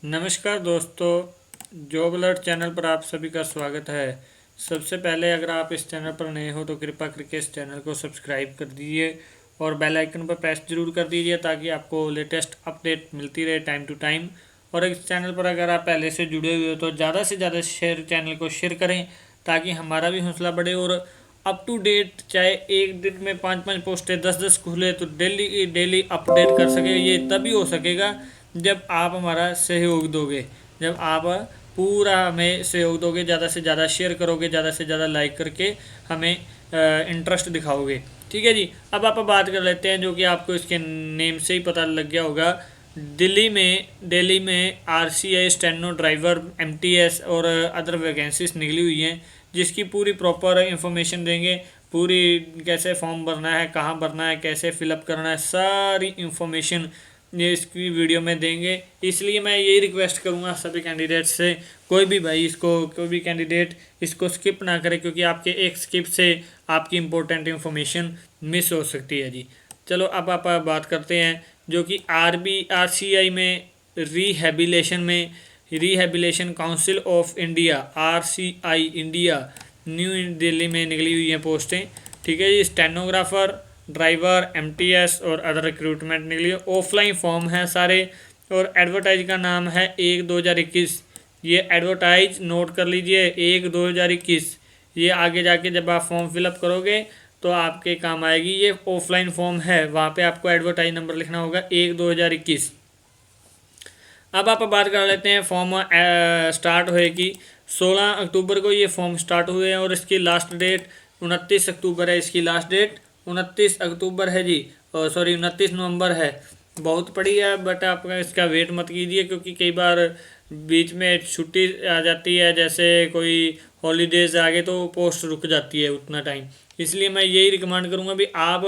नमस्कार दोस्तों, job alert channel पर आप सभी का स्वागत है। सबसे पहले अगर आप इस चैनल पर नए हो तो कृपया करके इस चैनल को सब्सक्राइब कर दीजिए और बेल आइकन पर प्रेस जरूर कर दीजिए ताकि आपको लेटेस्ट अपडेट मिलती रहे टाइम टू टाइम। और इस चैनल पर अगर आप पहले से जुड़े हुए हो तो ज़्यादा से ज़्यादा चैनल को शेयर करें ताकि हमारा भी हौसला बढ़े और अप टू डेट, चाहे एक दिन में 5-5 पोस्टें 10-10 खुले तो डेली डेली अपडेट कर सके। ये तभी हो सकेगा जब आप हमारा सहयोग दोगे, जब आप पूरा हमें सहयोग दोगे, ज़्यादा से ज़्यादा शेयर करोगे, ज़्यादा से ज़्यादा लाइक करके हमें इंटरेस्ट दिखाओगे। ठीक है जी। अब आप बात कर लेते हैं जो कि आपको इसके नेम से ही पता लग गया होगा। दिल्ली में आरसीआई स्टेनो ड्राइवर एमटीएस और अदर वैकेंसीज निकली हुई हैं जिसकी पूरी प्रॉपर इंफॉर्मेशन देंगे। पूरी कैसे फॉर्म भरना है, कहाँ भरना है, कैसे फिलअप करना है, सारी इंफॉर्मेशन ये इसकी वीडियो में देंगे। इसलिए मैं यही रिक्वेस्ट करूँगा सभी कैंडिडेट से, कोई भी कैंडिडेट इसको स्किप ना करे क्योंकि आपके एक स्किप से आपकी इम्पोर्टेंट इंफॉर्मेशन मिस हो सकती है जी। चलो अब आप बात करते हैं जो कि आरसीआई में rehabilitation council of India RCI India new Delhi में निकली हुई हैं पोस्टें। ठीक है जी। स्टेनोग्राफर, ड्राइवर, एमटीएस और अदर रिक्रूटमेंट निकली है। ऑफलाइन फॉर्म है सारे और एडवर्टाइज का नाम है 1/2021। ये एडवर्टाइज नोट कर लीजिए, 1/2021। ये आगे जाके जब आप फॉर्म फिलअप करोगे तो आपके काम आएगी। ये ऑफलाइन फॉर्म है, वहाँ पे आपको एडवर्टाइज नंबर लिखना होगा 1/2021। अब आप बात कर लेते हैं फॉर्म स्टार्ट होएगी 16 अक्टूबर को ये फॉर्म स्टार्ट हुए हैं और इसकी लास्ट डेट 29 अक्टूबर है। इसकी लास्ट डेट 29 अक्टूबर है जी, सॉरी 29 नवंबर है। बहुत पड़ी है बट आप इसका वेट मत कीजिए क्योंकि कई बार बीच में छुट्टी आ जाती है, जैसे कोई हॉलीडेज आ गए तो पोस्ट रुक जाती है उतना टाइम। इसलिए मैं यही रिकमेंड करूँगा भी आप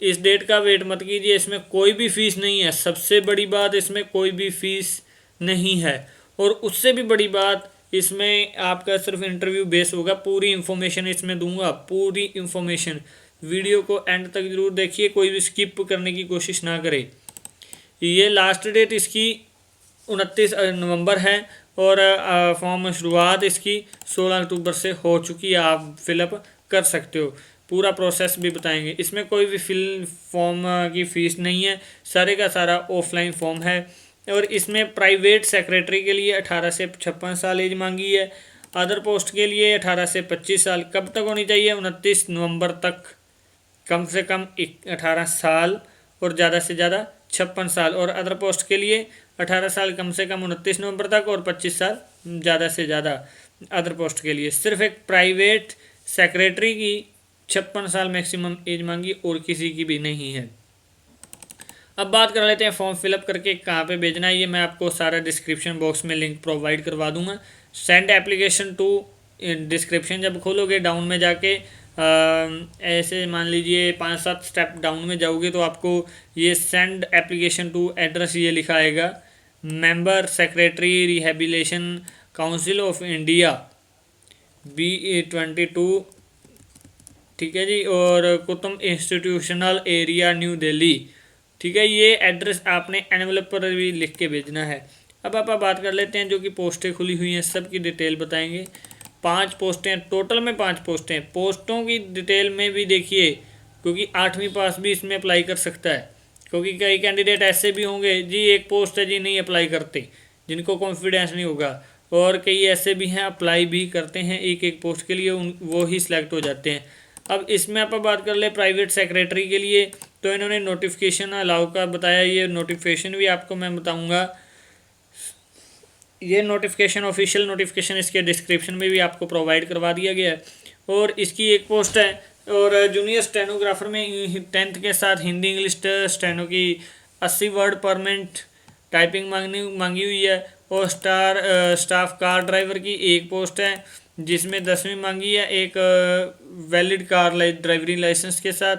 इस डेट का वेट मत कीजिए। इसमें कोई भी फीस नहीं है, सबसे बड़ी बात इसमें कोई भी फीस नहीं है। और उससे भी बड़ी बात इसमें आपका सिर्फ इंटरव्यू बेस होगा। पूरी इन्फॉर्मेशन इसमें दूंगा, पूरी इन्फॉर्मेशन। वीडियो को एंड तक जरूर देखिए, कोई भी स्किप करने की कोशिश ना करे। ये लास्ट डेट इसकी 29 नवंबर है और फॉर्म शुरुआत इसकी 16 अक्टूबर से हो चुकी है। आप फिलअप कर सकते हो, पूरा प्रोसेस भी बताएंगे। इसमें कोई भी फॉर्म की फ़ीस नहीं है, सारे का सारा ऑफलाइन फॉर्म है। और इसमें प्राइवेट सेक्रेटरी के लिए 18 से 56 साल एज मांगी है। अदर पोस्ट के लिए 18 से 25 साल। कब तक होनी चाहिए? 29 नवंबर तक कम से कम 18 साल और ज़्यादा से ज़्यादा 56 साल। और अदर पोस्ट के लिए 18 साल कम से कम 29 नवंबर तक और 25 साल ज़्यादा से ज़्यादा अदर पोस्ट के लिए। सिर्फ एक प्राइवेट सेक्रेटरी की 56 साल मैक्सिमम एज मांगी और किसी की भी नहीं है। अब बात कर लेते हैं फॉर्म फिलअप करके कहाँ पे भेजना है। ये मैं आपको सारा डिस्क्रिप्शन बॉक्स में लिंक प्रोवाइड करवा दूंगा। सेंड एप्लीकेशन टू, डिस्क्रिप्शन जब खोलोगे डाउन में जाके ऐसे मान लीजिए 5-7 स्टेप डाउन में जाओगे तो आपको ये सेंड एप्लीकेशन टू एड्रेस ये लिखा आएगा, member secretary rehabilitation council of India B22। ठीक है जी। और Qutub institutional area new Delhi. ठीक है, ये एड्रेस आपने एनवेलप पर भी लिख के भेजना है। अब आप बात कर लेते हैं जो कि पोस्टें खुली हुई हैं, सब की डिटेल बताएंगे। 5 पोस्टें टोटल में, 5 पोस्टें। पोस्टों की डिटेल में भी देखिए क्योंकि 8वीं पास भी इसमें अप्लाई कर सकता है। क्योंकि कई कैंडिडेट ऐसे भी होंगे जी, एक पोस्ट है जी, नहीं अप्लाई करते, जिनको कॉन्फिडेंस नहीं होगा। और कई ऐसे भी हैं अप्लाई भी करते हैं एक एक पोस्ट के लिए, वो ही सिलेक्ट हो जाते हैं। अब इसमें आप बात कर ले प्राइवेट सेक्रेटरी के लिए तो इन्होंने नोटिफिकेशन अलाउ का बताया। ये नोटिफिकेशन भी आपको मैं बताऊंगा। ये नोटिफिकेशन, ऑफिशियल नोटिफिकेशन इसके डिस्क्रिप्शन में भी आपको प्रोवाइड करवा दिया गया है। और इसकी एक पोस्ट है और जूनियर स्टेनोग्राफर में 10th के साथ हिंदी इंग्लिश स्टेनो की 80 वर्ड पर मिनट टाइपिंग मांगी हुई है। और स्टाफ कार ड्राइवर की एक पोस्ट है जिसमें 10वीं मांगी है, एक वैलिड कार ड्राइवरी लाइसेंस के साथ।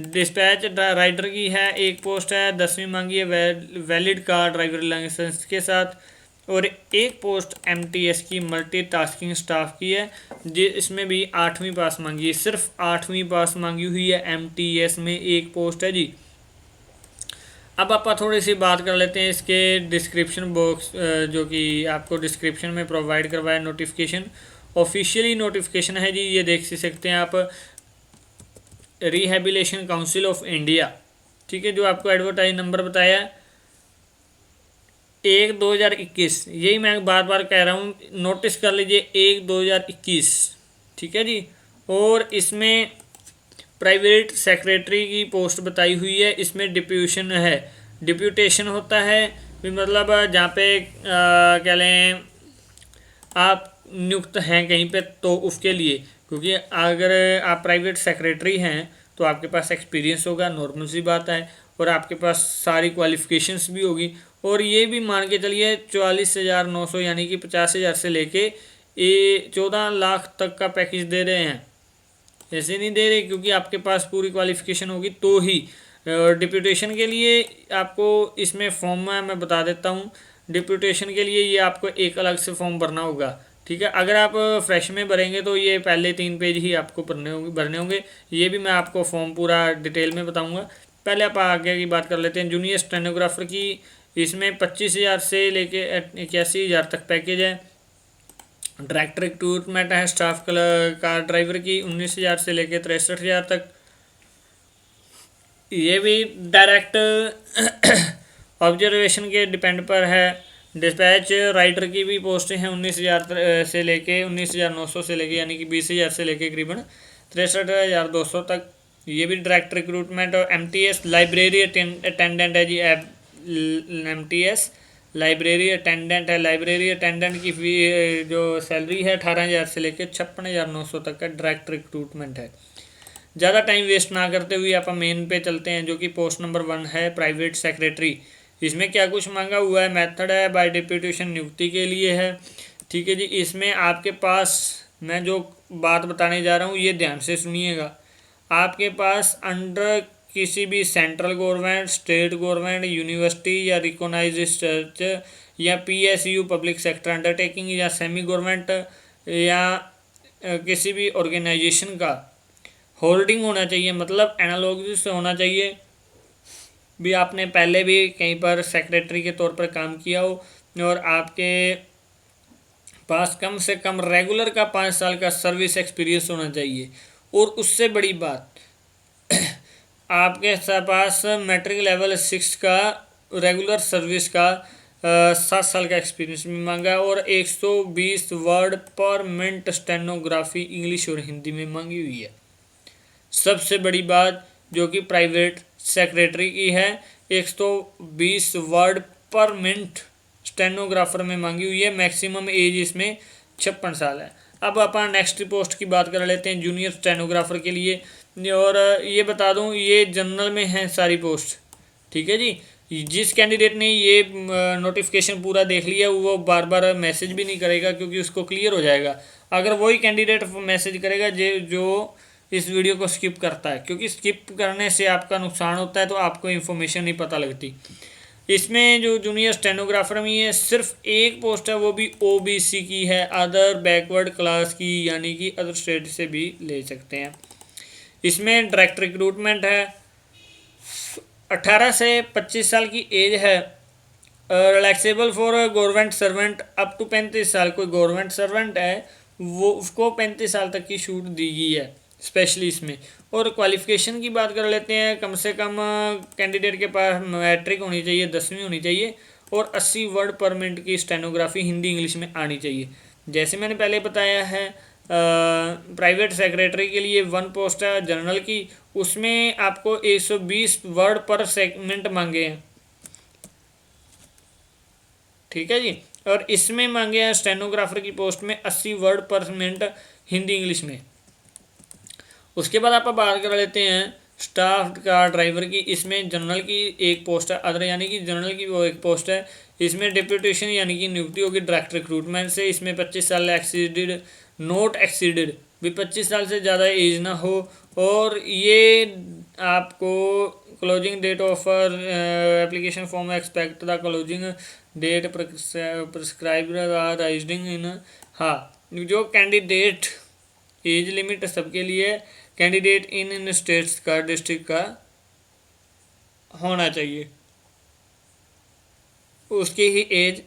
डिस्पैच राइडर की है एक पोस्ट है, 10वीं मांगी है वैलिड कार ड्राइवरी लाइसेंस के साथ। और एक पोस्ट एमटीएस की मल्टीटास्किंग स्टाफ की है इसमें भी 8वीं पास मांगी है। सिर्फ 8वीं पास मांगी हुई है, एमटीएस में एक पोस्ट है जी। अब आप थोड़ी सी बात कर लेते हैं इसके डिस्क्रिप्शन बॉक्स, जो कि आपको डिस्क्रिप्शन में प्रोवाइड करवाया नोटिफिकेशन। ऑफिशियली नोटिफिकेशन है जी, ये देख सकते हैं आप, रिहेबिलिटेशन काउंसिल ऑफ इंडिया, ठीक है, जो आपको एडवर्टाइज नंबर बताया 1/2021, यही मैं बार बार कह रहा हूँ, नोटिस कर लीजिए 1/2021, ठीक है जी। और इसमें प्राइवेट सेक्रेटरी की पोस्ट बताई हुई है, इसमें डिप्यूशन है, डिप्यूटेशन होता है भी, मतलब जहाँ पे क्या लें आप नियुक्त हैं कहीं पे तो उसके लिए, क्योंकि अगर आप प्राइवेट सेक्रेटरी हैं तो आपके पास एक्सपीरियंस होगा, नॉर्मल सी बात है, और आपके पास सारी क्वालिफिकेशंस भी होगी। और ये भी मान के चलिए 44,900 यानी कि 50,000 से लेके 14 लाख तक का पैकेज दे रहे हैं। ऐसे नहीं दे रहे, क्योंकि आपके पास पूरी क्वालिफिकेशन होगी तो ही। डिप्यूटेशन के लिए आपको इसमें फॉर्म मैं बता देता हूँ, डिप्यूटेशन के लिए ये आपको एक अलग से फॉर्म भरना होगा, ठीक है। अगर आप फ्रेश में भरेंगे तो ये पहले 3 पेज ही आपको भरने होंगे। ये भी मैं आपको फॉर्म पूरा डिटेल में बताऊंगा। पहले आप आगे की बात कर लेते हैं। जूनियर स्टेनोग्राफर की इसमें 25,000 से लेके 81,000 तक पैकेज है। डायरेक्ट रिक्रूटमेंट है स्टाफ कार ड्राइवर की 19,000 से लेके 63,000 तक। ये भी डायरेक्ट ऑब्जर्वेशन के डिपेंड पर है। डिस्पैच राइटर की भी पोस्टें हैं 19,000 से लेके 19,900 से लेके यानी कि 20,000 से लेके करीबन 63,200 तक। ये भी डायरेक्ट रिक्रूटमेंट। और MTS लाइब्रेरी अटेंडेंट है जी, MTS लाइब्रेरी अटेंडेंट है। लाइब्रेरी अटेंडेंट की फी जो सैलरी है 18,000 से लेकर 56,900 तक का डायरेक्ट रिक्रूटमेंट है। ज़्यादा टाइम वेस्ट ना करते हुए आप मेन पे चलते हैं, जो कि पोस्ट नंबर 1 है प्राइवेट सेक्रेटरी। इसमें क्या कुछ मांगा हुआ है, मेथड है बाय डिप्यूटेशन नियुक्ति के लिए है, ठीक है जी। इसमें आपके पास मैं जो बात बताने जा रहा हूँ ये ध्यान से सुनिएगा। आपके पास अंडर किसी भी central government, state government, university या रिकॉग्नाइज्ड रिसर्च या PSU पब्लिक सेक्टर अंडरटेकिंग या सेमी गवर्नमेंट या किसी भी ऑर्गेनाइजेशन का होल्डिंग होना चाहिए, मतलब एनालॉजी से होना चाहिए भी आपने पहले भी कहीं पर सेक्रेटरी के तौर पर काम किया हो और आपके पास कम से कम रेगुलर का 5 साल का सर्विस एक्सपीरियंस होना चाहिए। और उससे बड़ी बात आपके पास मैट्रिक लेवल 6 का रेगुलर सर्विस का 7 साल का एक्सपीरियंस भी मांगा। और 120 वर्ड पर मिनट स्टेनोग्राफी इंग्लिश और हिंदी में मांगी हुई है। सबसे बड़ी बात जो कि प्राइवेट सेक्रेटरी की है, 120 वर्ड पर मिनट स्टेनोग्राफर में मांगी हुई है। मैक्सिमम एज इसमें 56 साल है। अब अपन नेक्स्ट पोस्ट की बात कर लेते हैं जूनियर स्टेनोग्राफर के लिए। और ये बता दूं ये जनरल में है सारी पोस्ट, ठीक है जी। जिस कैंडिडेट ने ये नोटिफिकेशन पूरा देख लिया वो बार बार मैसेज भी नहीं करेगा, क्योंकि उसको क्लियर हो जाएगा। अगर वही कैंडिडेट मैसेज करेगा जो इस वीडियो को स्किप करता है, क्योंकि स्किप करने से आपका नुकसान होता है, तो आपको इन्फॉर्मेशन नहीं पता लगती। इसमें जो जूनियर स्टेनोग्राफर में है सिर्फ एक पोस्ट है, वो भी OBC की है, अदर बैकवर्ड क्लास की, यानी कि अदर स्टेट से भी ले सकते हैं। इसमें डायरेक्ट रिक्रूटमेंट है। 18 से 25 साल की एज है। Relaxable for government servant up to 35 साल। कोई गवर्नमेंट सर्वेंट है वो उसको 35 साल तक की छूट दी गई है स्पेशली इसमें। और क्वालिफिकेशन की बात कर लेते हैं। कम से कम कैंडिडेट के पास मैट्रिक होनी चाहिए, 10वीं होनी चाहिए, और 80 वर्ड पर मिनट की स्टेनोग्राफी हिंदी इंग्लिश में आनी चाहिए। जैसे मैंने पहले बताया है प्राइवेट सेक्रेटरी के लिए 1 पोस्ट है जनरल की, उसमें आपको 120 वर्ड पर मिनट मांगे हैं, ठीक है जी। और इसमें मांगे हैं स्टेनोग्राफर की पोस्ट में 80 वर्ड पर मिनट हिंदी इंग्लिश में। उसके बाद आप बात कर लेते हैं स्टाफ कार ड्राइवर की। इसमें जनरल की एक पोस्ट है, अदर यानी कि जनरल की वो एक पोस्ट है। इसमें डिप्यूटेशन यानी कि नियुक्ति होगी डायरेक्ट रिक्रूटमेंट से। इसमें 25 साल एक्सीडेड नोट एक्सीडेड भी 25 साल से ज़्यादा एज ना हो। और ये आपको closing date offer application form expect the closing date prescribed rising in. हाँ, जो कैंडिडेट एज लिमिट सबके लिए कैंडिडेट इन स्टेट्स का डिस्ट्रिक्ट का होना चाहिए, उसकी ही एज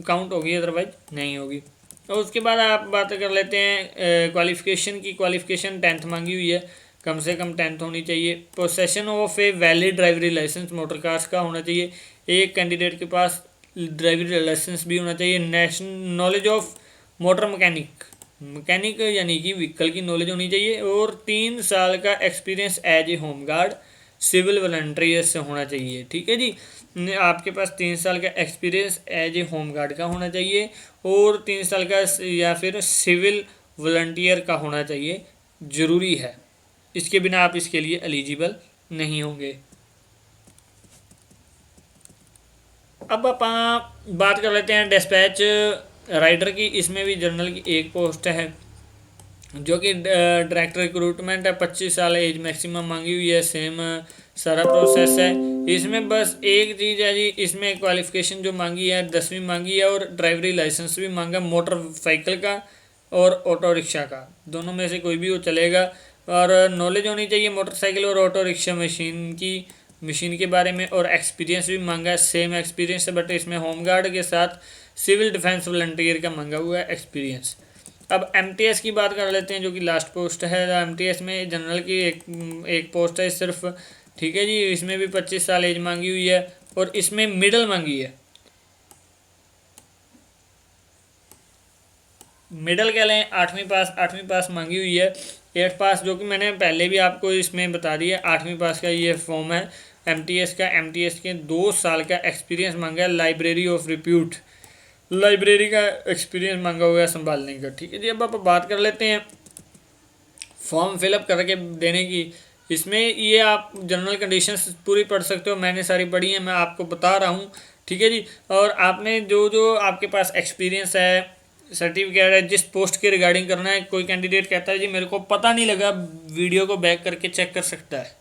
काउंट होगी, अदरवाइज नहीं होगी। और उसके बाद आप बात कर लेते हैं क्वालिफ़िकेशन की। क्वालिफ़िकेशन 10th मांगी हुई है, कम से कम 10th होनी चाहिए। Possession of a valid driving licence motor cars का होना चाहिए, एक कैंडिडेट के पास ड्राइवरी लाइसेंस भी होना चाहिए। नॉलेज ऑफ मोटर मैकेनिक यानी कि व्हीकल की नॉलेज होनी चाहिए। और 3 साल का experience as a home guard civil volunteer से होना चाहिए। ठीक है जी, आपके पास 3 साल का experience as a home guard का होना चाहिए और 3 साल का या फिर सिविल वॉलंटियर का होना चाहिए, ज़रूरी है। इसके बिना आप इसके लिए एलिजिबल नहीं होंगे। अब आप बात कर लेते हैं डिस्पैच राइडर की। इसमें भी जनरल की एक पोस्ट है जो कि डायरेक्टर रिक्रूटमेंट है। 25 साल एज मैक्सिमम मांगी हुई है, सेम सारा प्रोसेस है। इसमें बस एक चीज़ है जी, इसमें क्वालिफ़िकेशन जो मांगी है 10वीं मांगी है और ड्राइवरी लाइसेंस भी मांगा, मोटर व्हीकल का और ऑटो रिक्शा का, दोनों में से कोई भी वो चलेगा। और नॉलेज होनी चाहिए मोटरसाइकिल और ऑटो रिक्शा मशीन के बारे में। और एक्सपीरियंस भी मांगा है, सेम एक्सपीरियंस है, बट इसमें होमगार्ड के साथ सिविल डिफेंस वॉलंटियर का मांगा हुआ है एक्सपीरियंस। अब एमटीएस की बात कर लेते हैं जो कि लास्ट पोस्ट है। एमटीएस में जनरल की एक पोस्ट है सिर्फ। ठीक है जी, इसमें भी 25 साल एज मांगी हुई है और इसमें मिडल मांगी है। मिडल क्या लें, 8वीं पास मांगी हुई है। 8th पास जो कि मैंने पहले भी आपको इसमें बता दिया, 8वीं पास का ये फॉर्म है एमटीएस का। एमटीएस के 2 साल का एक्सपीरियंस मांगा है, लाइब्रेरी ऑफ रिप्यूट, लाइब्रेरी का एक्सपीरियंस मांगा हुआ है संभालने का। ठीक है जी, अब आप बात कर लेते हैं फॉर्म फिलअप करके देने की। इसमें ये आप जनरल कंडीशंस पूरी पढ़ सकते हो, मैंने सारी पढ़ी हैं, मैं आपको बता रहा हूँ। ठीक है जी, और आपने जो जो आपके पास एक्सपीरियंस है, सर्टिफिकेट है, जिस पोस्ट के रिगार्डिंग करना है। कोई कैंडिडेट कहता है जी मेरे को पता नहीं लगा, वीडियो को बैक करके चेक कर सकता है।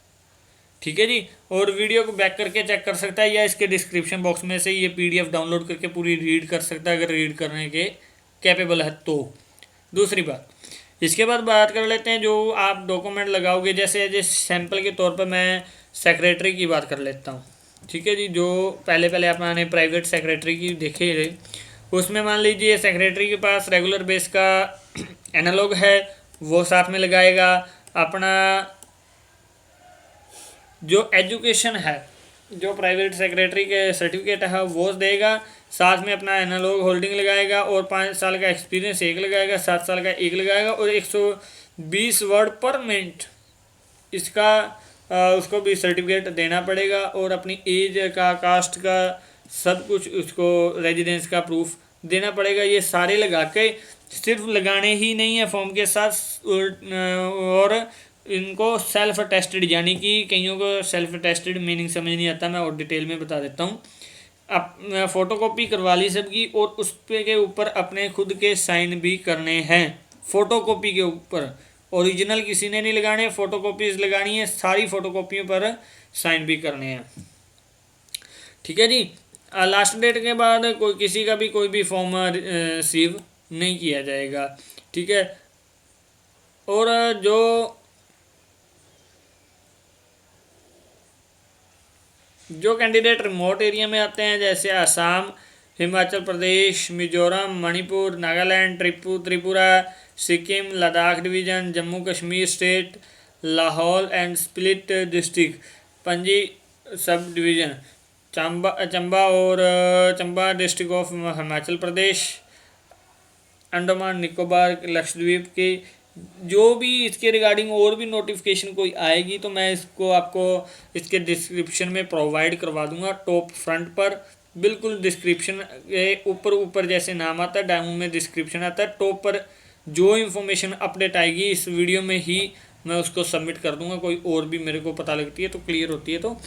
ठीक है जी, और वीडियो को बैक करके चेक कर सकता है या इसके डिस्क्रिप्शन बॉक्स में से ये पीडीएफ डाउनलोड करके पूरी रीड कर सकता है, अगर रीड करने के कैपेबल है तो। दूसरी बात, इसके बाद बात कर लेते हैं जो आप डॉक्यूमेंट लगाओगे। जैसे सैंपल के तौर पर मैं सेक्रेटरी की बात कर लेता हूँ। ठीक है जी, जो पहले आपने प्राइवेट सेक्रेटरी की देखे थे, उसमें मान लीजिए सेक्रेटरी के पास रेगुलर बेस का एनालॉग है, वो साथ में लगाएगा। अपना जो एजुकेशन है, जो प्राइवेट सेक्रेटरी के सर्टिफिकेट है वो देगा, साथ में अपना एनालॉग होल्डिंग लगाएगा और 5 साल का एक्सपीरियंस एक लगाएगा, 7 साल का एक लगाएगा और 120 वर्ड पर मिनट इसका उसको भी सर्टिफिकेट देना पड़ेगा। और अपनी एज का, कास्ट का, सब कुछ उसको रेजिडेंस का प्रूफ देना पड़ेगा। ये सारे लगा के, सिर्फ लगाने ही नहीं है फॉर्म के साथ, और इनको सेल्फ टेस्टेड, यानी कि कईयों को सेल्फ टेस्टेड मीनिंग समझ नहीं आता, मैं और डिटेल में बता देता हूँ। अब फोटोकॉपी करवा ली सबकी और उस पे के ऊपर अपने खुद के साइन भी करने हैं। फोटोकॉपी के ऊपर ओरिजिनल किसी ने नहीं लगाने, फोटोकॉपीज लगानी है, सारी फोटोकॉपियों पर साइन भी करने हैं। ठीक है जी, लास्ट डेट के बाद कोई किसी का भी कोई भी फॉर्म रिसीव नहीं किया जाएगा। ठीक है, और जो कैंडिडेट रिमोट एरिया में आते हैं, जैसे Assam, Himachal Pradesh, Mizoram, Manipur, Nagaland, Tripura, Sikkim, Ladakh division, Jammu Kashmir state, Lahaul and Spiti district, Panaji sub division, Chamba district of Himachal Pradesh, Andaman Nicobar Lakshadweep के, जो भी इसके रिगार्डिंग और भी नोटिफिकेशन कोई आएगी तो मैं इसको आपको इसके डिस्क्रिप्शन में प्रोवाइड करवा दूंगा। टॉप फ्रंट पर बिल्कुल डिस्क्रिप्शन के ऊपर जैसे नाम आता है, डाउन में डिस्क्रिप्शन आता है, टॉप पर जो इन्फॉर्मेशन अपडेट आएगी इस वीडियो में ही मैं उसको सबमिट कर दूंगा। कोई और भी मेरे को पता लगती है तो, क्लियर होती है तो,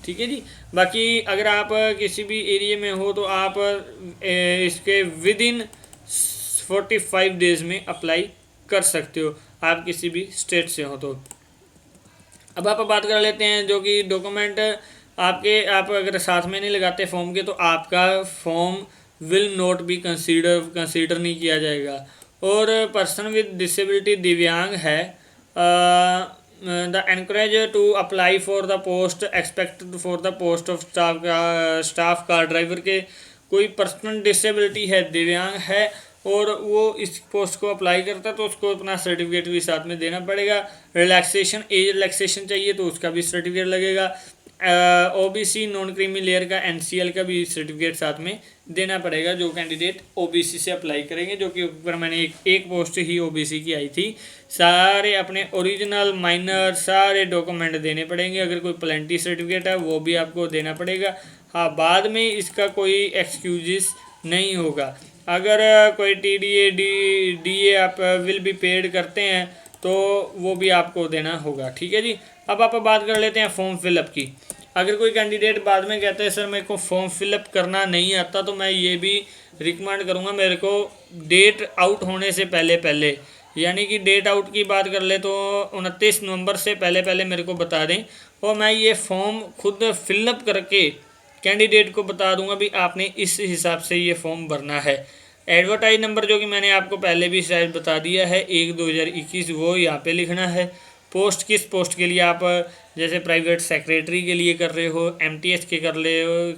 ठीक है जी। बाकी अगर आप किसी भी एरिया में हो तो आप इसके विद इन 45 डेज़ में अप्लाई कर सकते हो, आप किसी भी स्टेट से हो तो। अब आप बात कर लेते हैं जो कि डॉक्यूमेंट आप अगर साथ में नहीं लगाते फॉर्म के तो आपका form will not be consider नहीं किया जाएगा। और पर्सन विद डिसेबिलिटी, दिव्यांग है, the encourage to apply for the post expected for the post of staff car driver के कोई पर्सनल डिसेबिलिटी है, दिव्यांग है और वो इस पोस्ट को अप्लाई करता है तो उसको अपना सर्टिफिकेट भी साथ में देना पड़ेगा। रिलैक्सेशन, एज रिलैक्सेशन चाहिए तो उसका भी सर्टिफिकेट लगेगा। ओबीसी नॉन क्रीमी लेयर का एनसीएल का भी सर्टिफिकेट साथ में देना पड़ेगा जो कैंडिडेट ओबीसी से अप्लाई करेंगे, जो कि ऊपर मैंने एक पोस्ट ही ओबीसी की आई थी। सारे अपने ओरिजिनल माइनर सारे डॉक्यूमेंट देने पड़ेंगे। अगर कोई प्लेंटी सर्टिफिकेट है वो भी आपको देना पड़ेगा। हाँ, बाद में इसका कोई एक्सक्यूजेस नहीं होगा। अगर कोई टीडीए डीए आप विल बी पेड करते हैं तो वो भी आपको देना होगा। ठीक है जी। अब आप बात कर लेते हैं फॉर्म फिलअप की। अगर कोई कैंडिडेट बाद में कहता है सर मेरे को फॉर्म फिलअप करना नहीं आता, तो मैं ये भी रिकमेंड करूँगा मेरे को डेट आउट होने से पहले पहले, यानी कि डेट आउट की बात कर ले तो 29 नवंबर से पहले पहले मेरे को बता दें और मैं ये फॉर्म खुद फिलअप करके कैंडिडेट को बता दूंगा भी आपने इस हिसाब से ये फॉर्म भरना है। एडवर्टाइज नंबर जो कि मैंने आपको पहले भी शायद बता दिया है 1/2021, वो यहाँ पे लिखना है। पोस्ट किस पोस्ट के लिए आप जैसे प्राइवेट सेक्रेटरी के लिए कर रहे हो, एमटीएस के के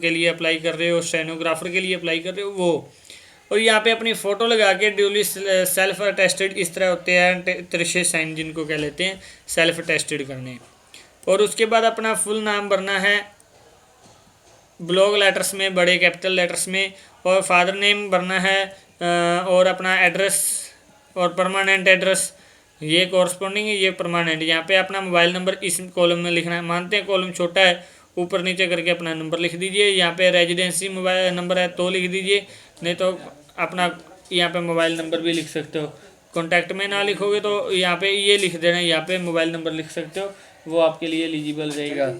लिए अप्लाई कर रहे हो, स्टेनोग्राफर के लिए अप्लाई कर रहे हो वो, और यहाँ पे अपनी फ़ोटो लगा के ड्यूली सेल्फ अटेस्टेड इस तरह होते हैं तिरछे साइन जिनको कह लेते हैं सेल्फ अटेस्टेड करने। और उसके बाद अपना फुल नाम भरना है ब्लॉक लेटर्स में, बड़े कैपिटल लेटर्स में, और फादर नेम भरना है और अपना एड्रेस और परमानेंट एड्रेस ये कॉरस्पॉन्डिंग है, ये परमानेंट। यहाँ पे अपना मोबाइल नंबर इस कॉलम में लिखना है। मानते हैं कॉलम छोटा है, ऊपर नीचे करके अपना नंबर लिख दीजिए। यहाँ पे रेजिडेंसी मोबाइल नंबर है तो लिख दीजिए, नहीं तो अपना यहाँ पे मोबाइल नंबर भी लिख सकते हो। कॉन्टैक्ट में ना लिखोगे तो यहाँ पे ये लिख देना, यहाँ पे मोबाइल नंबर लिख सकते हो, वो आपके लिए एलिजिबल रहेगा।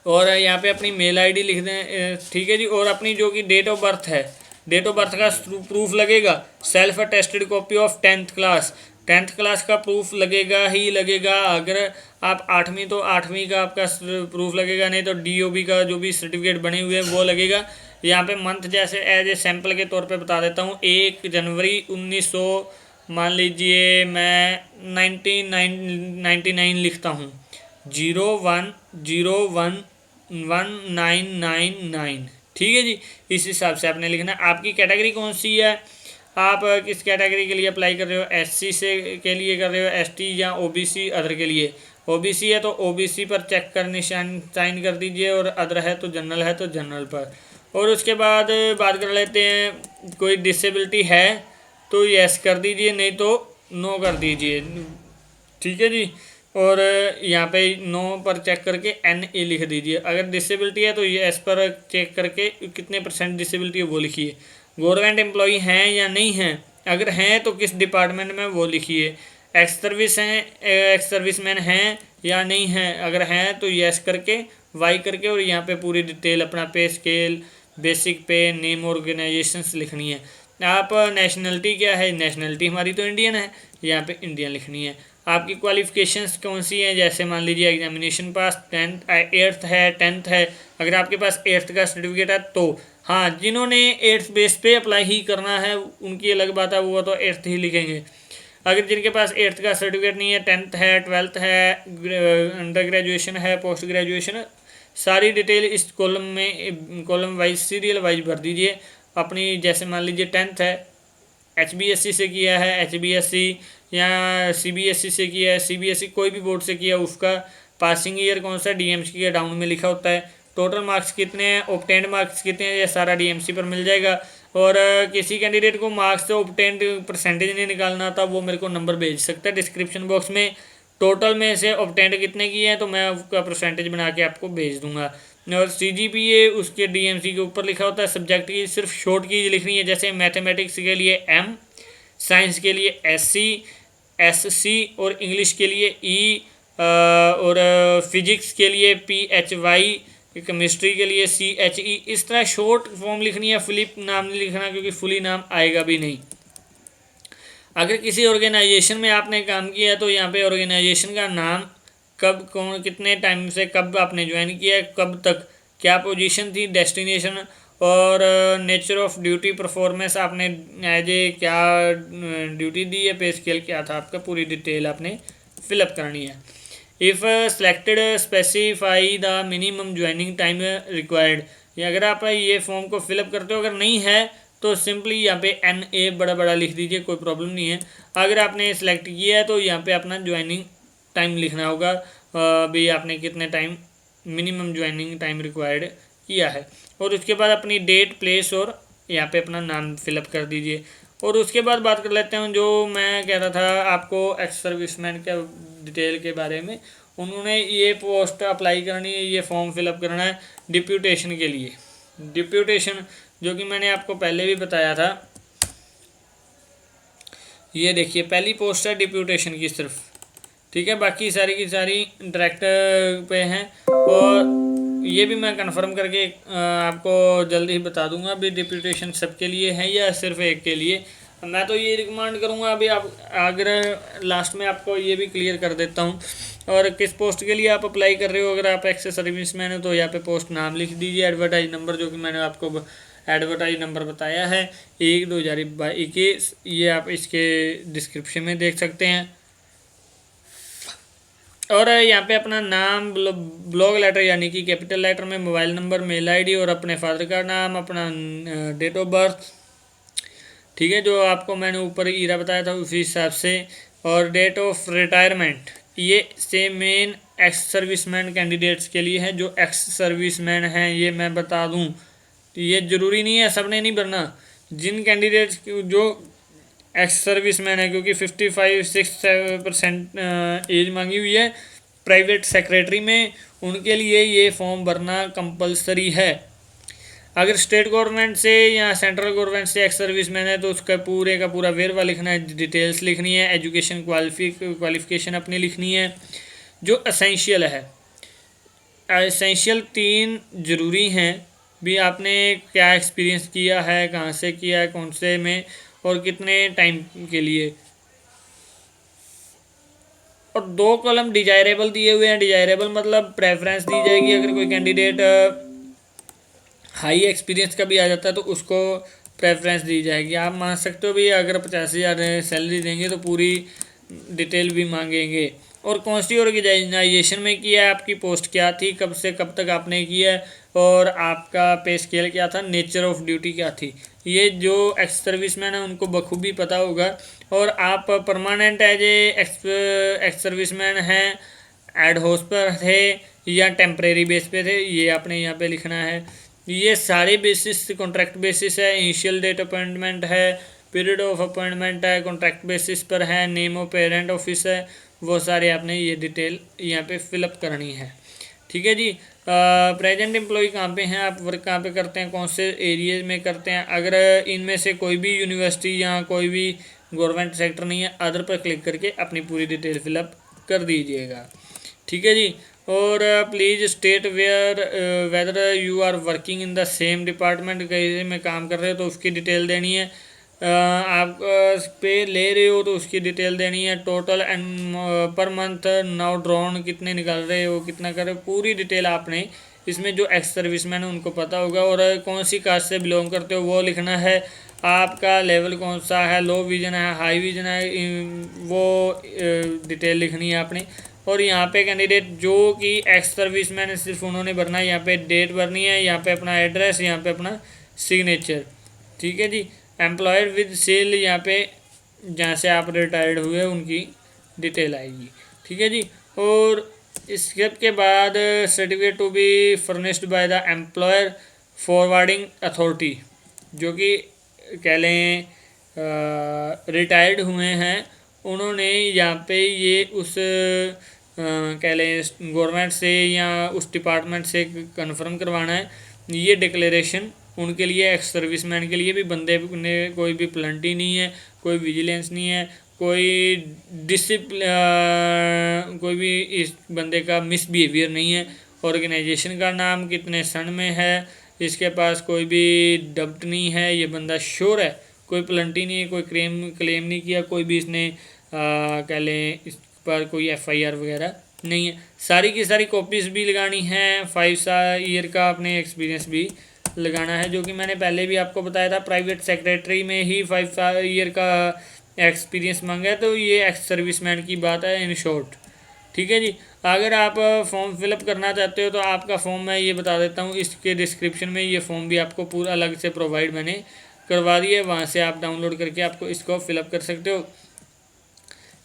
और यहाँ पे अपनी मेल आईडी लिख दें। ठीक है जी। और अपनी जो कि डेट ऑफ बर्थ है, डेट ऑफ बर्थ का प्रूफ लगेगा। Self attested copy of 10th class, 10th class का प्रूफ लगेगा ही लगेगा। अगर आप 8वीं तो 8वीं का आपका प्रूफ लगेगा, नहीं तो डीओबी का जो भी सर्टिफिकेट बने हुए हैं वो लगेगा। यहाँ पे मंथ जैसे एज ए सैम्पल के तौर पे बता देता हूँ, 1 जनवरी 1900, मान लीजिए मैं 1999 लिखता हूँ, 01/01/1999। ठीक है जी। इस हिसाब से आपने लिखना। आपकी कैटेगरी कौन सी है, आप किस कैटेगरी के लिए अप्लाई कर रहे हो, एससी से के लिए कर रहे हो, एसटी या ओबीसी अदर के लिए। ओबीसी है तो ओबीसी पर चेक कर निशान साइन कर दीजिए, और अदर है तो जनरल है तो जनरल पर। और उसके बाद बात कर लेते हैं कोई डिसेबिलिटी है तो यस कर दीजिए, नहीं तो नो कर दीजिए। ठीक है जी। और यहाँ पे नो पर चेक करके NA लिख दीजिए। अगर डिसेबिलिटी है तो यस पर चेक करके कितने % डिसेबिलिटी है वो लिखिए। गवर्नमेंट एम्प्लॉई हैं या नहीं हैं, अगर हैं तो किस डिपार्टमेंट में वो लिखिए। एक्स सर्विस हैं, एक्स सर्विसमैन हैं या नहीं हैं, अगर हैं तो यस करके वाई करके, और यहाँ पे पूरी डिटेल अपना पे स्केल, बेसिक पे, नेम ऑर्गेनाइजेशंस लिखनी है। आप नेशनलिटी क्या है, नेशनलिटी हमारी तो इंडियन है, यहाँ पे इंडियन लिखनी है। आपकी क्वालिफिकेशंस कौन सी हैं, जैसे मान लीजिए एग्जामिनेशन पास 8th है, 10th है। अगर आपके पास 8th का सर्टिफिकेट है तो हाँ, जिन्होंने 8th बेस पे अप्लाई ही करना है उनकी अलग बात है, वो तो 8th ही लिखेंगे। अगर जिनके पास 8th का सर्टिफिकेट नहीं है, 10th है, 12th है, अंडर ग्रेजुएशन है, पोस्ट ग्रेजुएशन, सारी डिटेल इस कॉलम में कॉलम वाइज सीरियल वाइज भर दीजिए अपनी। जैसे मान लीजिए 10th है, HBSC से किया है, HBSC या CBSE से किया है, CBSE कोई भी बोर्ड से किया, उसका पासिंग ईयर कौन सा, DMC के डाउन में लिखा होता है। टोटल मार्क्स कितने हैं, ऑब्टेंड मार्क्स कितने हैं, ये सारा DMC पर मिल जाएगा। और किसी कैंडिडेट को मार्क्स से ऑब्टेंड परसेंटेज नहीं निकालना था, वो मेरे को नंबर भेज सकता है डिस्क्रिप्शन बॉक्स में। टोटल में से ऑब्टेंड कितने किए हैं तो मैं उसका परसेंटेज बना के आपको भेज दूंगा। और CGPA उसके DMC के ऊपर लिखा होता है। सब्जेक्ट की सिर्फ शॉर्ट की लिखनी है, जैसे मैथमेटिक्स के लिए M, साइंस के लिए SC, SC, और इंग्लिश के लिए E, और फिजिक्स के लिए PHY, केमिस्ट्री के लिए CHE। इस तरह शॉर्ट फॉर्म लिखनी है, फुली नाम नहीं लिखना क्योंकि फुली नाम आएगा भी नहीं। अगर किसी ऑर्गेनाइजेशन में आपने काम किया है तो यहाँ पे ऑर्गेनाइजेशन का नाम, कब, कौन, कितने टाइम से कब आपने ज्वाइन किया है, कब तक, क्या पोजीशन थी, डेस्टिनेशन, और नेचर ऑफ ड्यूटी परफॉर्मेंस, आपने एज ए क्या ड्यूटी दी है, पे स्केल क्या था आपका, पूरी डिटेल आपने फिलअप करनी है। If selected specify the minimum joining time required, या अगर आप ये फॉर्म को फिलअप करते हो, अगर नहीं है तो सिंपली यहाँ पे NA बड़ा बड़ा लिख दीजिए, कोई प्रॉब्लम नहीं है। अगर आपने सेलेक्ट किया है तो यहाँ पे अपना ज्वाइनिंग टाइम लिखना होगा, भाई आपने कितने time minimum joining time required किया है, और उसके बाद अपनी डेट, प्लेस और यहाँ पे अपना नाम फिलअप कर दीजिए। और उसके बाद बात कर लेते हैं जो मैं कह रहा था आपको एक्स सर्विसमैन के डिटेल के बारे में। उन्होंने ये पोस्ट अप्लाई करनी है, ये फॉर्म फिलअप करना है डिप्यूटेशन के लिए। डिप्यूटेशन जो कि मैंने आपको पहले भी बताया था, ये देखिए पहली पोस्ट है डिप्यूटेशन की सिर्फ, ठीक है, बाकी सारी की सारी डायरेक्टर पे हैं। और ये भी मैं कंफर्म करके आपको जल्दी ही बता दूंगा अभी डिप्यूटेशन सबके लिए है या सिर्फ एक के लिए। मैं तो ये रिकमेंड करूंगा अभी आप, अगर लास्ट में आपको ये भी क्लियर कर देता हूँ। और किस पोस्ट के लिए आप अप्लाई कर रहे हो, अगर आप एक्स सर्विसमैन हो तो यहाँ पे पोस्ट नाम लिख दीजिए, एडवर्टाइज नंबर जो कि मैंने आपको एडवर्टाइज नंबर बताया है 1/2021, ये आप इसके डिस्क्रिप्शन में देख सकते हैं। और यहाँ पे अपना नाम, ब्लॉग लेटर यानी कि कैपिटल लेटर में, मोबाइल नंबर, मेल आईडी और अपने फादर का नाम, अपना डेट ऑफ बर्थ, ठीक है, जो आपको मैंने ऊपर ईरा बताया था उसी हिसाब से, और डेट ऑफ रिटायरमेंट। ये से मेन एक्स सर्विसमैन कैंडिडेट्स के लिए है। जो एक्स सर्विसमैन हैं ये मैं बता दूं, ये ज़रूरी नहीं है, सबने नहीं भरना। जिन कैंडिडेट्स जो एक्स सर्विसमैन है, क्योंकि 55-60% एज मांगी हुई है प्राइवेट सेक्रेटरी में, उनके लिए ये फॉर्म भरना कंपलसरी है। अगर स्टेट गवर्नमेंट से या सेंट्रल गवर्नमेंट से एक्स सर्विसमैन है तो उसका पूरे का पूरा वेरवा लिखना है, डिटेल्स लिखनी है, एजुकेशन क्वालिफिकेशन अपनी लिखनी है। जो असेंशियल है, असेंशियल 3 ज़रूरी हैं भी, आपने क्या एक्सपीरियंस किया है, कहाँ से किया है, कौन से में, और कितने टाइम के लिए। और 2 कॉलम डिजायरेबल दिए हुए हैं। डिजायरेबल मतलब प्रेफरेंस दी जाएगी, अगर कोई कैंडिडेट हाई एक्सपीरियंस का भी आ जाता है तो उसको प्रेफरेंस दी जाएगी। आप मान सकते हो भी अगर 50,000 सैलरी देंगे तो पूरी डिटेल भी मांगेंगे। और कौन सी ऑर्गेनाइजेशन में किया है, आपकी पोस्ट क्या थी, कब से कब तक आपने किया है, और आपका पे स्केल क्या था, नेचर ऑफ ड्यूटी क्या थी, ये जो एक्स सर्विसमैन है उनको बखूबी पता होगा। और आप परमानेंट एज एक्स सर्विसमैन हैं, एड हाउस पर थे या टेम्परेरी बेस पे थे, ये आपने यहाँ पे लिखना है। ये सारे बेसिस कॉन्ट्रैक्ट बेसिस है, इनिशियल डेट अपॉइंटमेंट है, पीरियड ऑफ अपॉइंटमेंट है, कॉन्ट्रैक्ट बेसिस पर है, नेम ऑफ पेरेंट ऑफिस है, वो सारे आपने ये डिटेल यहाँ पे फिलअप करनी है, ठीक है जी। प्रेजेंट एम्प्लॉय कहाँ पे हैं, आप वर्क कहाँ पे करते हैं, कौन से एरिया में करते हैं। अगर इनमें से कोई भी यूनिवर्सिटी या कोई भी गवर्नमेंट सेक्टर नहीं है, अदर पर क्लिक करके अपनी पूरी डिटेल फिलअप कर दीजिएगा, ठीक है जी। और please state whether you are working in the same department, कहीं में काम कर रहे हो तो उसकी डिटेल देनी है। आप पे ले रहे हो तो उसकी डिटेल देनी है। Total and per month now drawn कितने निकाल रहे हो, कितना कर रहे हो, पूरी डिटेल आपने इसमें, जो एक्स सर्विसमैन है उनको पता होगा। और कौन सी कास्ट से बिलोंग करते हो वो लिखना है। आपका लेवल कौन सा है, लो विजन है, हाई विजन है, वो डिटेल लिखनी है आपने। और यहाँ पे कैंडिडेट जो कि एक्स सर्विसमैन है सिर्फ उन्होंने भरना है, यहाँ पे डेट भरनी है, यहाँ पे अपना एड्रेस, यहाँ पे अपना सिग्नेचर, ठीक है जी। एम्प्लॉयर विद सेल, यहाँ पे जहाँ से आप रिटायर्ड हुए उनकी डिटेल आएगी, ठीक है जी। और इसके बाद certificate to be furnished by the employer forwarding authority, जो कि कह लें रिटायर्ड हुए हैं, उन्होंने यहाँ पे ये उस कह लें गवर्नमेंट से या उस डिपार्टमेंट से कंफर्म करवाना है। ये डिक्लेरेशन उनके लिए, एक्स सर्विसमैन के लिए भी, बंदे ने कोई भी प्लंटी नहीं है, कोई विजिलेंस नहीं है, कोई कोई भी इस बंदे का मिसबिहेवियर नहीं है। ऑर्गेनाइजेशन का नाम कितने सन में है, इसके पास कोई भी डब्ट नहीं है, ये बंदा श्योर है, कोई प्लंटी नहीं है, कोई क्लेम नहीं किया, कोई भी इसने कह लें इस पर कोई FIR वगैरह नहीं है। सारी की सारी कॉपीज़ भी लगानी है, 5 ईयर का अपने एक्सपीरियंस भी लगाना है, जो कि मैंने पहले भी आपको बताया था। प्राइवेट सेक्रेटरी में ही 5 ईयर का एक्सपीरियंस मांगा है, तो ये एक्स सर्विसमैन की बात है इन शॉर्ट, ठीक है जी। अगर आप फॉर्म फिलअप करना चाहते हो तो आपका फॉर्म मैं ये बता देता हूँ, इसके डिस्क्रिप्शन में ये फॉर्म भी आपको पूरा अलग से प्रोवाइड मैंने करवा दिया है, वहाँ से आप डाउनलोड करके आपको इसको फिलअप कर सकते हो।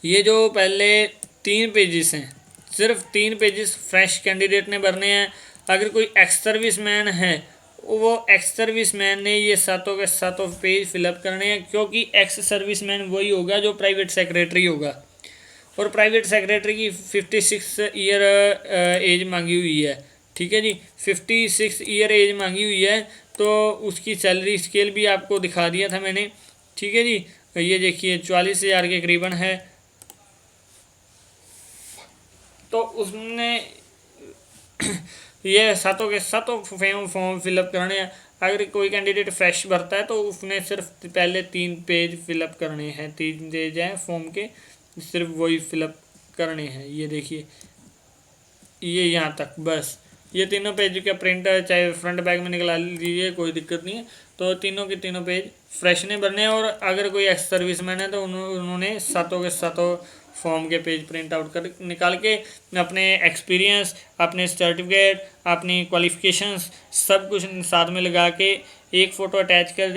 ये जो पहले 3 पेजेस हैं, सिर्फ 3 पेजेस फ्रेश कैंडिडेट ने भरने हैं। अगर कोई एक्स सर्विस मैन है, वो एक्स सर्विस मैन ने ये सातों के सातों पेज फिलअप करने हैं, क्योंकि एक्स सर्विस मैन वही होगा जो प्राइवेट सेक्रेटरी होगा, और प्राइवेट सेक्रेटरी की 56 ईयर एज मांगी हुई है। ठीक है जी, 56 ईयर एज मांगी हुई है। तो उसकी सैलरी स्केल भी आपको दिखा दिया था मैंने। ठीक है जी, ये देखिए 44,000 के करीबन है। तो उसने ये सातों के सातों फॉर्म फिलअप करने हैं। अगर कोई कैंडिडेट फ्रेश भरता है तो उसने सिर्फ पहले 3 पेज फिलअप करने हैं, 3 पेज हैं फॉर्म के, सिर्फ वही फिलअप करने हैं। ये देखिए, ये यहाँ तक, बस ये तीनों पेज का प्रिंट चाहे फ्रंट बैक में निकला लीजिए, कोई दिक्कत नहीं है। तो तीनों के तीनों पेज फ्रेश ने भरने हैं। और अगर कोई एक्स सर्विसमैन है तो उन्होंने सातों के सातों फॉर्म के पेज प्रिंट आउट कर निकाल के अपने एक्सपीरियंस, अपने सर्टिफिकेट, अपनी क्वालिफिकेशंस सब कुछ साथ में लगा के एक फ़ोटो अटैच कर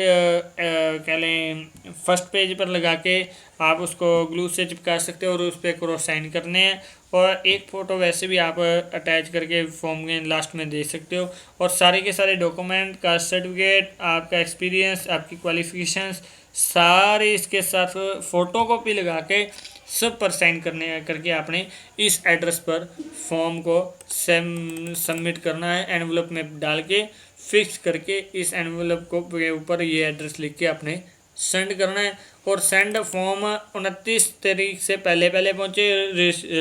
कह लें फर्स्ट पेज पर लगा के आप उसको ग्लू से चिपका सकते हो और उस पर क्रॉस साइन करने हैं। और एक फ़ोटो वैसे भी आप अटैच करके फॉर्म के लास्ट में दे सकते हो। और सारे के सारे डॉक्यूमेंट, कास्ट सर्टिफिकेट, आपका एक्सपीरियंस, आपकी क्वालिफिकेशंस सारे इसके साथ फ़ोटो कॉपी लगा के सब पर साइन करके आपने इस एड्रेस पर फॉर्म को सबमिट करना है। एनवलप में डाल के फिक्स करके इस एनवलप को के ऊपर ये एड्रेस लिख के आपने सेंड करना है। और सेंड फॉर्म 29 तारीख से पहले पहुँचे।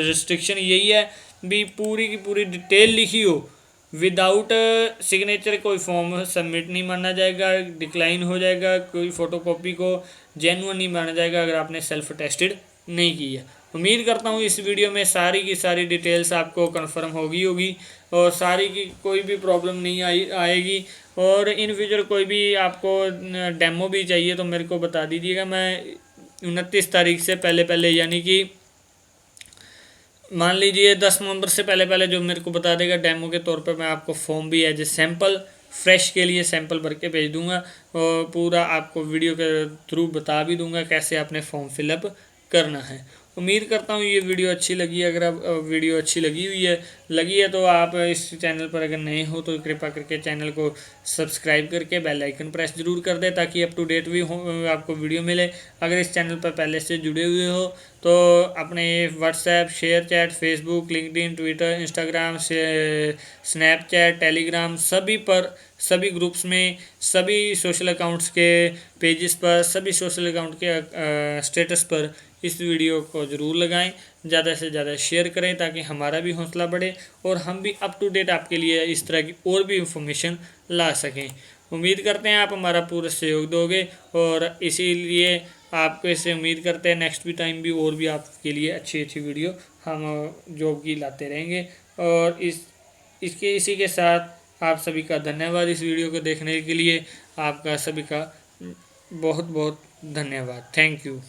रिस्ट्रिक्शन यही है भी पूरी की पूरी डिटेल लिखी हो, विदाउट सिग्नेचर कोई फॉर्म सबमिट नहीं माना जाएगा, डिक्लाइन हो जाएगा। कोई फ़ोटोकॉपी को जेन्युइन नहीं माना जाएगा अगर आपने सेल्फ टेस्टेड नहीं की है। उम्मीद करता हूँ इस वीडियो में सारी की सारी डिटेल्स आपको कंफर्म होगी और सारी की कोई भी प्रॉब्लम नहीं आएगी। और इन फ्यूचर कोई भी आपको डेमो भी चाहिए तो मेरे को बता दीजिएगा। मैं 29 तारीख से पहले यानी कि मान लीजिए 10 नवंबर से पहले जो मेरे को बता देगा डेमो के तौर पे, मैं आपको फॉर्म भी एज ए सैम्पल फ्रेश के लिए सैम्पल भर के भेज दूंगा और पूरा आपको वीडियो के थ्रू बता भी दूंगा कैसे आपने फॉर्म फिलअप करना है। उम्मीद करता हूँ ये वीडियो अच्छी लगी। अगर आप वीडियो अच्छी लगी है तो आप इस चैनल पर अगर नए हो तो कृपया करके चैनल को सब्सक्राइब करके बेल आइकन प्रेस जरूर कर दें ताकि अप टू डेट भी हो आपको वीडियो मिले। अगर इस चैनल पर पहले से जुड़े हुए हो तो अपने WhatsApp, share chat, Facebook, LinkedIn, Twitter, Instagram, Snapchat, Telegram सभी पर, सभी ग्रुप्स में, सभी सोशल अकाउंट्स के पेजेस पर, सभी सोशल अकाउंट के स्टेटस पर इस वीडियो को ज़रूर लगाएं, ज़्यादा से ज़्यादा शेयर करें ताकि हमारा भी हौसला बढ़े और हम भी अप टू डेट आपके लिए इस तरह की और भी इंफॉर्मेशन ला सकें। उम्मीद करते हैं आप हमारा पूरा सहयोग दोगे और इसीलिए आपको इससे उम्मीद करते हैं नेक्स्ट भी टाइम भी और भी आपके लिए अच्छी वीडियो हम जॉब की लाते रहेंगे। और इसी के साथ आप सभी का धन्यवाद इस वीडियो को देखने के लिए। आपका सभी का बहुत बहुत धन्यवाद। Thank you.